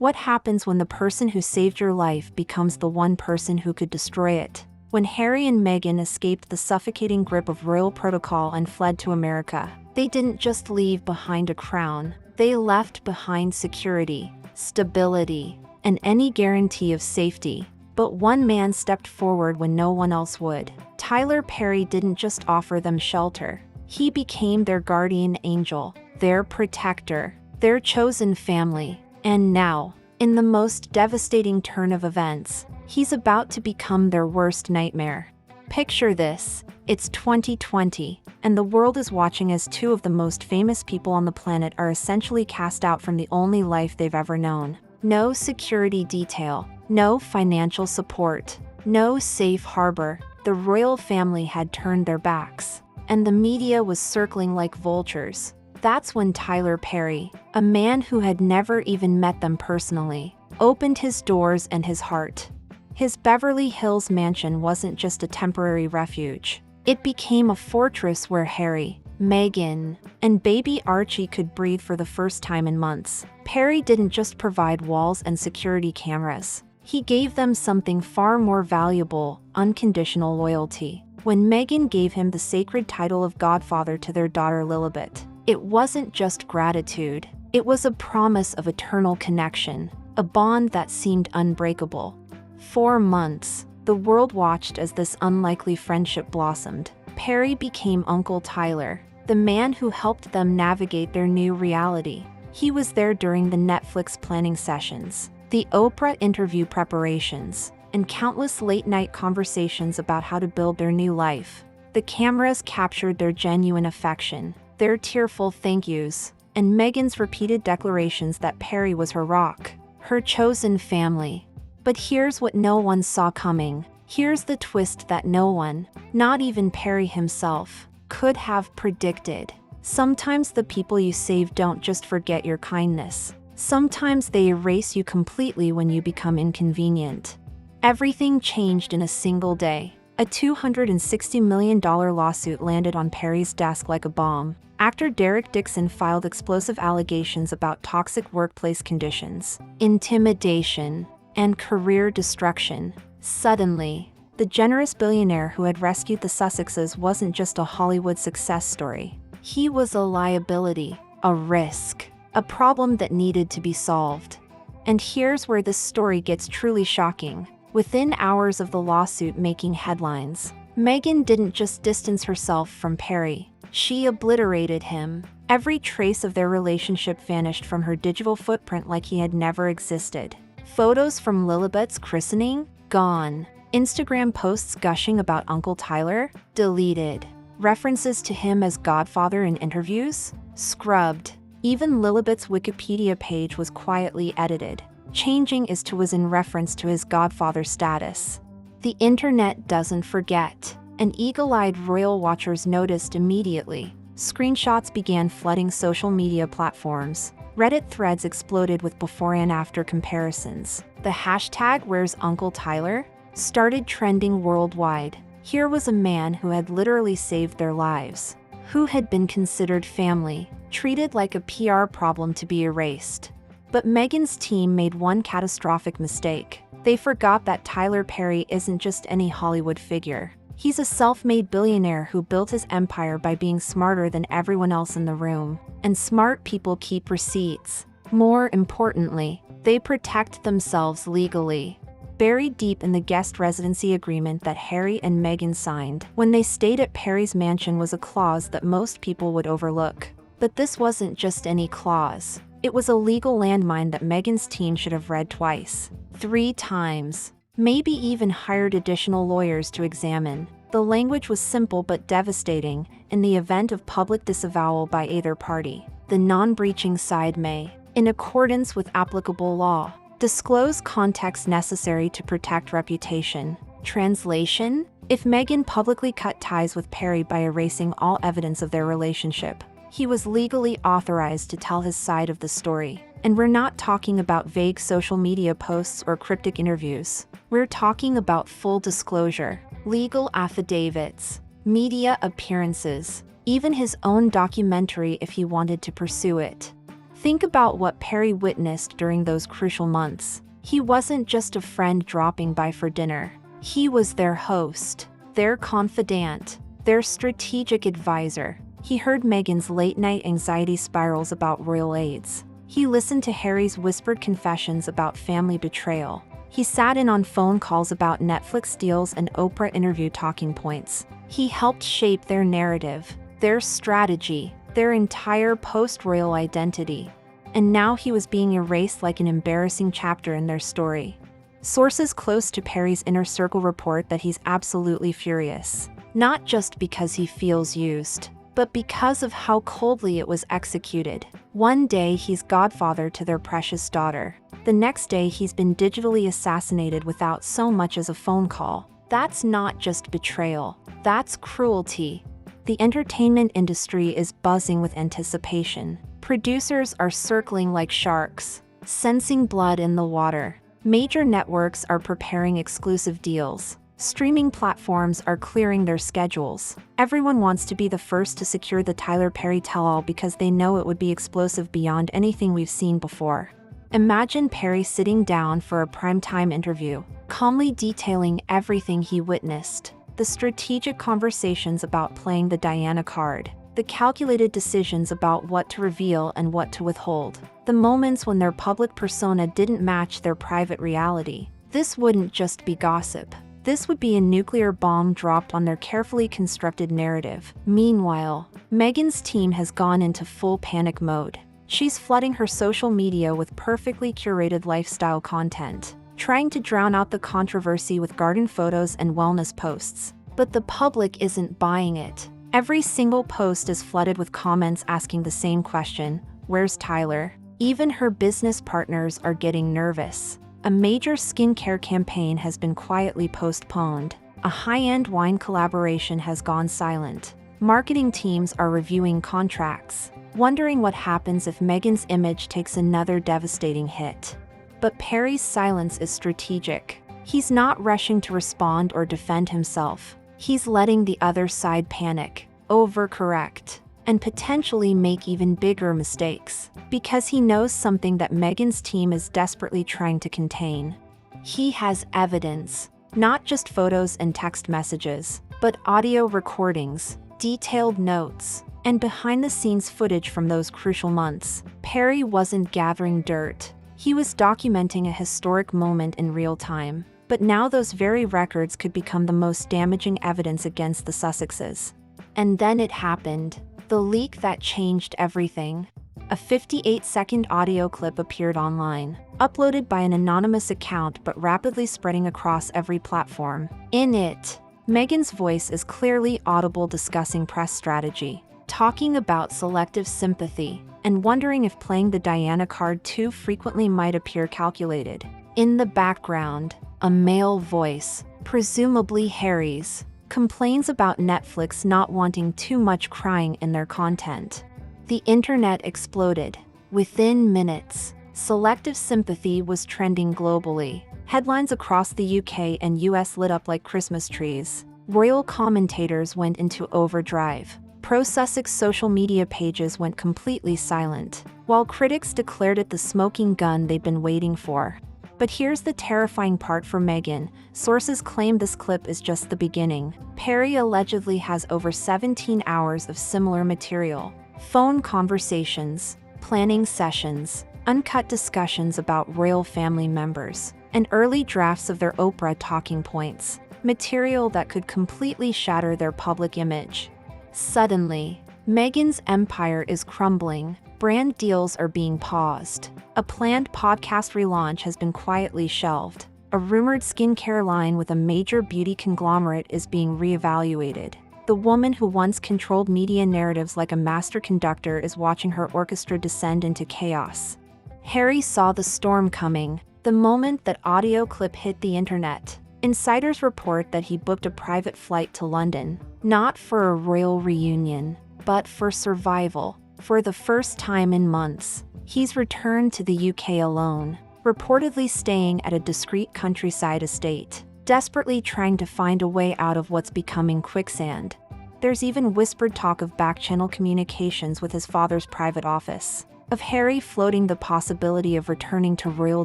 What happens when the person who saved your life becomes the one person who could destroy it? When Harry and Meghan escaped the suffocating grip of royal protocol and fled to America, they didn't just leave behind a crown. They left behind security, stability, and any guarantee of safety. But one man stepped forward when no one else would. Tyler Perry didn't just offer them shelter. He became their guardian angel, their protector, their chosen family. And now, in the most devastating turn of events, he's about to become their worst nightmare. Picture this. It's 2020, and the world is watching as two of the most famous people on the planet are essentially cast out from the only life they've ever known. No security detail, no financial support, no safe harbor. The royal family had turned their backs, and the media was circling like vultures. That's when Tyler Perry, a man who had never even met them personally, opened his doors and his heart. His Beverly Hills mansion wasn't just a temporary refuge. It became a fortress where Harry, Meghan, and baby Archie could breathe for the first time in months. Perry didn't just provide walls and security cameras. He gave them something far more valuable: unconditional loyalty. When Meghan gave him the sacred title of godfather to their daughter Lilibet, it wasn't just gratitude. It was a promise of eternal connection, a bond that seemed unbreakable. For months, the world watched as this unlikely friendship blossomed. Perry became Uncle Tyler, the man who helped them navigate their new reality. He was there during the Netflix planning sessions, the Oprah interview preparations, and countless late-night conversations about how to build their new life. The cameras captured their genuine affection, their tearful thank yous, and Meghan's repeated declarations that Perry was her rock, her chosen family. But here's what no one saw coming. Here's the twist that no one, not even Perry himself, could have predicted. Sometimes the people you save don't just forget your kindness. Sometimes they erase you completely when you become inconvenient. Everything changed in a single day. A $260 million lawsuit landed on Perry's desk like a bomb. Actor Derek Dixon filed explosive allegations about toxic workplace conditions, intimidation, and career destruction. Suddenly, the generous billionaire who had rescued the Sussexes wasn't just a Hollywood success story. He was a liability, a risk, a problem that needed to be solved. And here's where this story gets truly shocking. Within hours of the lawsuit making headlines, Meghan didn't just distance herself from Perry. She obliterated him. Every trace of their relationship vanished from her digital footprint like he had never existed. Photos from Lilibet's christening? Gone. Instagram posts gushing about Uncle Tyler? Deleted. References to him as godfather in interviews? Scrubbed. Even Lilibet's Wikipedia page was quietly edited, changing as to was in reference to his godfather status. The internet doesn't forget, and eagle-eyed royal watchers noticed immediately. Screenshots began flooding social media platforms. Reddit threads exploded with before and after comparisons. The hashtag "Where's Uncle Tyler?" started trending worldwide. Here was a man who had literally saved their lives, who had been considered family, treated like a PR problem to be erased. But Meghan's team made one catastrophic mistake. They forgot that Tyler Perry isn't just any Hollywood figure. He's a self-made billionaire who built his empire by being smarter than everyone else in the room. And smart people keep receipts. More importantly, they protect themselves legally. Buried deep in the guest residency agreement that Harry and Meghan signed when they stayed at Perry's mansion was a clause that most people would overlook. But this wasn't just any clause. It was a legal landmine that Meghan's team should have read twice, 3 times, maybe even hired additional lawyers to examine. The language was simple but devastating. In the event of public disavowal by either party, the non-breaching side may, in accordance with applicable law, disclose context necessary to protect reputation. Translation: if Meghan publicly cut ties with Perry by erasing all evidence of their relationship, he was legally authorized to tell his side of the story. And we're not talking about vague social media posts or cryptic interviews. We're talking about full disclosure, legal affidavits, media appearances, even his own documentary if he wanted to pursue it. Think about what Perry witnessed during those crucial months. He wasn't just a friend dropping by for dinner. He was their host, their confidant, their strategic advisor. He heard Meghan's late-night anxiety spirals about royal aides. He listened to Harry's whispered confessions about family betrayal. He sat in on phone calls about Netflix deals and Oprah interview talking points. He helped shape their narrative, their strategy, their entire post-royal identity. And now he was being erased like an embarrassing chapter in their story. Sources close to Perry's inner circle report that he's absolutely furious. Not just because he feels used, but because of how coldly it was executed. One day he's godfather to their precious daughter. The next day he's been digitally assassinated without so much as a phone call. That's not just betrayal, that's cruelty. The entertainment industry is buzzing with anticipation. Producers are circling like sharks, sensing blood in the water. Major networks are preparing exclusive deals. Streaming platforms are clearing their schedules. Everyone wants to be the first to secure the Tyler Perry tell-all because they know it would be explosive beyond anything we've seen before. Imagine Perry sitting down for a primetime interview, calmly detailing everything he witnessed. The strategic conversations about playing the Diana card. The calculated decisions about what to reveal and what to withhold. The moments when their public persona didn't match their private reality. This wouldn't just be gossip. This would be a nuclear bomb dropped on their carefully constructed narrative. Meanwhile, Meghan's team has gone into full panic mode. She's flooding her social media with perfectly curated lifestyle content, trying to drown out the controversy with garden photos and wellness posts. But the public isn't buying it. Every single post is flooded with comments asking the same question: where's Tyler? Even her business partners are getting nervous. A major skincare campaign has been quietly postponed. A high-end wine collaboration has gone silent. Marketing teams are reviewing contracts, wondering what happens if Meghan's image takes another devastating hit. But Perry's silence is strategic. He's not rushing to respond or defend himself. He's letting the other side panic, overcorrect, and potentially make even bigger mistakes, because he knows something that Meghan's team is desperately trying to contain. He has evidence, not just photos and text messages, but audio recordings, detailed notes, and behind-the-scenes footage from those crucial months. Perry wasn't gathering dirt. He was documenting a historic moment in real time. But now those very records could become the most damaging evidence against the Sussexes. And then it happened. The leak that changed everything. A 58-second audio clip appeared online, uploaded by an anonymous account but rapidly spreading across every platform. In it, Meghan's voice is clearly audible discussing press strategy, talking about selective sympathy, and wondering if playing the Diana card too frequently might appear calculated. In the background, a male voice, presumably Harry's, complains about Netflix not wanting too much crying in their content. The internet exploded. Within minutes, selective sympathy was trending globally. Headlines across the UK and US lit up like Christmas trees. Royal commentators went into overdrive. Pro-Sussex social media pages went completely silent, while critics declared it the smoking gun they'd been waiting for. But here's the terrifying part for Meghan. Sources claim this clip is just the beginning. Perry allegedly has over 17 hours of similar material. Phone conversations, planning sessions, uncut discussions about royal family members, and early drafts of their Oprah talking points. Material that could completely shatter their public image. Suddenly, Meghan's empire is crumbling. Brand deals are being paused. A planned podcast relaunch has been quietly shelved. A rumored skincare line with a major beauty conglomerate is being reevaluated. The woman who once controlled media narratives like a master conductor is watching her orchestra descend into chaos. Harry saw the storm coming, the moment that audio clip hit the internet. Insiders report that he booked a private flight to London, not for a royal reunion, but for survival. For the first time in months, he's returned to the UK alone, reportedly staying at a discreet countryside estate, desperately trying to find a way out of what's becoming quicksand. There's even whispered talk of back-channel communications with his father's private office. of Harry floating the possibility of returning to royal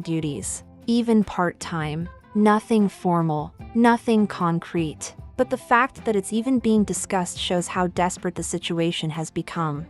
duties, even part-time. Nothing formal, nothing concrete, but the fact that it's even being discussed shows how desperate the situation has become.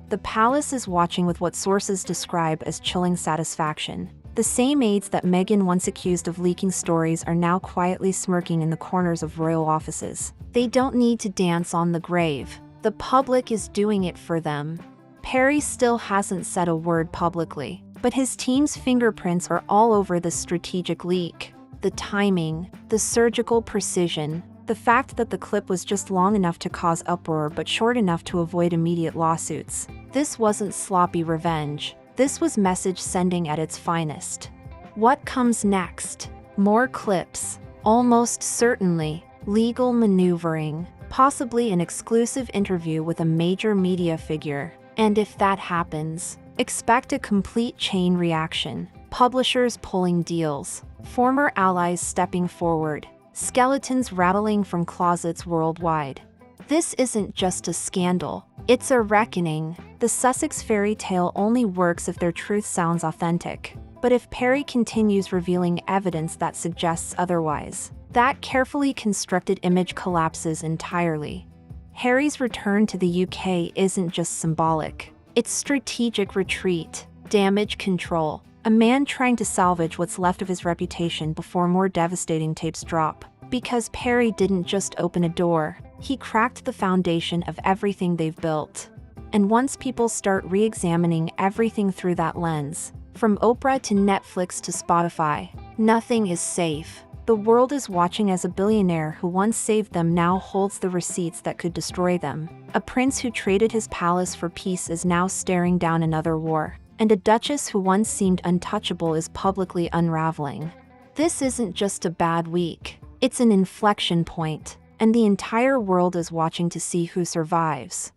The palace is watching with what sources describe as chilling satisfaction. The same aides that Meghan once accused of leaking stories are now quietly smirking in the corners of royal offices. They don't need to dance on the grave. The public is doing it for them. Harry still hasn't said a word publicly, but his team's fingerprints are all over the strategic leak. The timing, the surgical precision, the fact that the clip was just long enough to cause uproar but short enough to avoid immediate lawsuits. This wasn't sloppy revenge. This was message sending at its finest. What comes next? More clips. Almost certainly. Legal maneuvering. Possibly an exclusive interview with a major media figure. And if that happens, expect a complete chain reaction. Publishers pulling deals. Former allies stepping forward. Skeletons rattling from closets worldwide. This isn't just a scandal. It's a reckoning. The Sussex fairy tale only works if their truth sounds authentic. But if Harry continues revealing evidence that suggests otherwise, that carefully constructed image collapses entirely. Harry's return to the UK isn't just symbolic. It's strategic retreat, damage control, a man trying to salvage what's left of his reputation before more devastating tapes drop. Because Harry didn't just open a door, he cracked the foundation of everything they've built. And once people start re-examining everything through that lens, from Oprah to Netflix to Spotify, nothing is safe. The world is watching as a billionaire who once saved them now holds the receipts that could destroy them. A prince who traded his palace for peace is now staring down another war. And a duchess who once seemed untouchable is publicly unraveling. This isn't just a bad week. It's an inflection point, and the entire world is watching to see who survives.